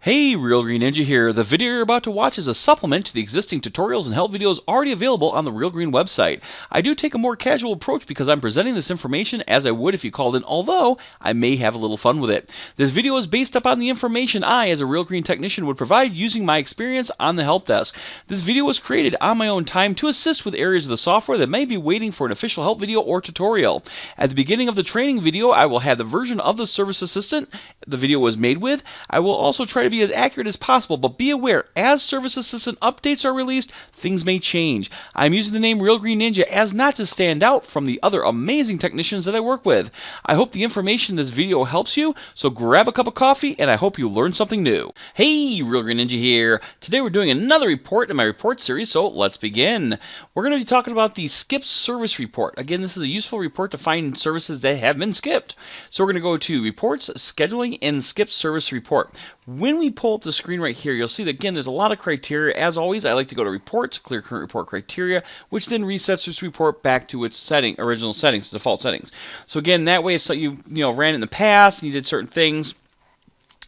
Hey, Real Green Ninja here. The video you're about to watch is a supplement to the existing tutorials and help videos already available on the Real Green website. I do take a more casual approach because I'm presenting this information as I would if you called in, although I may have a little fun with it. This video is based upon the information I, as a Real Green technician, would provide using my experience on the help desk. This video was created on my own time to assist with areas of the software that may be waiting for an official help video or tutorial. At the beginning of the training video, I will have the version of the Service Assistant the video was made with. I will also try to be as accurate as possible, but be aware, as Service Assistant updates are released, things may change. I'm using the name Real Green Ninja as not to stand out from the other amazing technicians that I work with. I hope the information in this video helps you, so grab a cup of coffee, and I hope you learn something new. Hey, Real Green Ninja here. Today we're doing another report in my report series, so let's begin. We're going to be talking about the Skipped Service Report. Again, this is a useful report to find services that have been skipped. So we're going to go to Reports, Scheduling, and Skipped Service Report. When we pull up the screen right here, you'll see that, again, there's a lot of criteria. As always, I like to go to Reports, Clear Current Report Criteria, which then resets this report back to its original settings, default settings. So again, that way, if you ran in the past and you did certain things,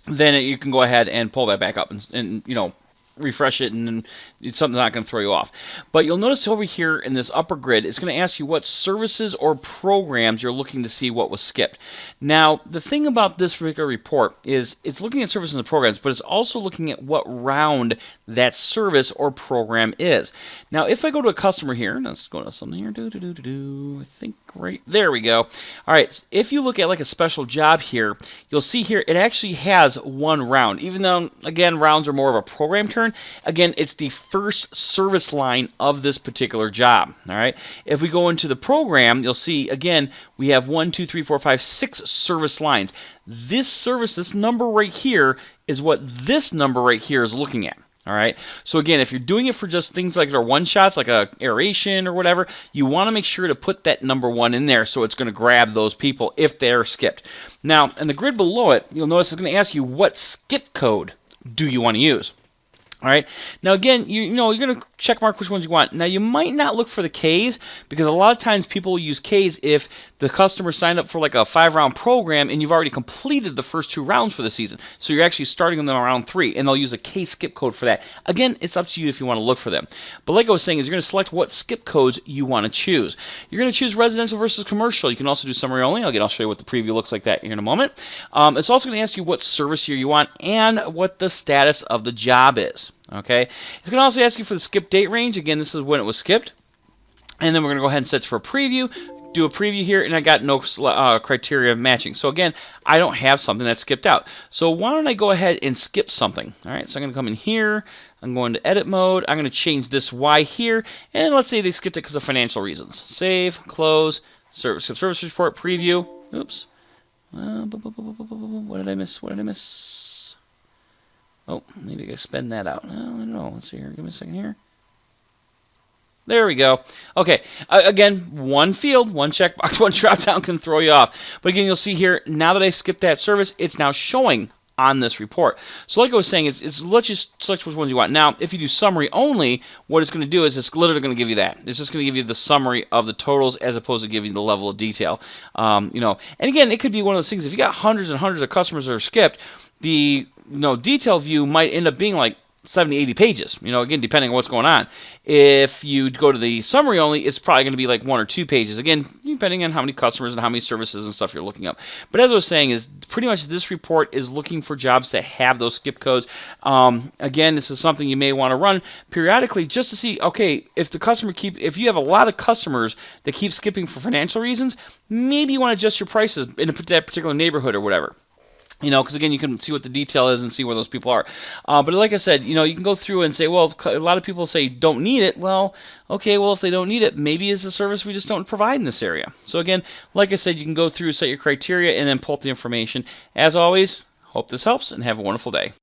then you can go ahead and pull that back up and refresh it, and it's something not going to throw you off. But you'll notice over here in this upper grid, it's going to ask you what services or programs you're looking to see what was skipped. Now, the thing about this particular report is it's looking at services and programs, but it's also looking at what round that service or program is. Now, if I go to a customer here, let's go to something here, I think right there we go. All right, if you look at like a special job here, you'll see here it actually has one round, even though, again, rounds are more of a program term. Again, it's the first service line of this particular job. All right. If we go into the program, you'll see, again, we have 1, 2, 3, 4, 5, 6 service lines. This service, this number right here, is what this number right here is looking at. All right. So again, if you're doing it for just things like their one-shots, like a aeration or whatever, you want to make sure to put that number 1 in there so it's going to grab those people if they're skipped. Now, in the grid below it, you'll notice it's going to ask you what skip code do you want to use. All right. Now, again, you're going to check mark which ones you want. Now, you might not look for the Ks because a lot of times people will use Ks if the customer signed up for like a 5-round program and you've already completed the first 2 rounds for the season. So you're actually starting them on round 3, and they'll use a K skip code for that. Again, it's up to you if you want to look for them. But like I was saying, is you're going to select what skip codes you want to choose. You're going to choose residential versus commercial. You can also do summary only. I'll show you what the preview looks like that here in a moment. It's also going to ask you what service year you want and what the status of the job is. Okay, it's going to also ask you for the skip date range. Again, this is when it was skipped. And then we're going to go ahead and set for a preview. Do a preview here, and I got no criteria matching. So again, I don't have something that's skipped out. So why don't I go ahead and skip something? All right, so I'm going to come in here. I'm going to edit mode. I'm going to change this Y here. And let's say they skipped it because of financial reasons. Save, close, service report, preview. Oops. What did I miss? What did I miss? Oh, maybe I can spend that out. I don't know. Let's see here. Give me a second here. There we go. Okay. Again, one field, one checkbox, one drop-down can throw you off. But again, you'll see here, now that I skipped that service, it's now showing on this report. So like I was saying, let's just select which ones you want. Now, if you do summary only, what it's going to do is it's literally going to give you that. It's just going to give you the summary of the totals as opposed to giving you the level of detail. And again, it could be one of those things. If you got hundreds and hundreds of customers that are skipped, the detail view might end up being like 70, 80 pages, again, depending on what's going on. If you go to the summary only, it's probably going to be like 1 or 2 pages, again, depending on how many customers and how many services and stuff you're looking up. But as I was saying, is pretty much this report is looking for jobs that have those skip codes. Again, this is something you may want to run periodically just to see, okay, if you have a lot of customers that keep skipping for financial reasons, maybe you want to adjust your prices in that particular neighborhood or whatever. Because again, you can see what the detail is and see where those people are. But like I said, you can go through and say, well, a lot of people say don't need it. Well, okay, well, if they don't need it, maybe it's a service we just don't provide in this area. So again, like I said, you can go through, set your criteria, and then pull up the information. As always, hope this helps, and have a wonderful day.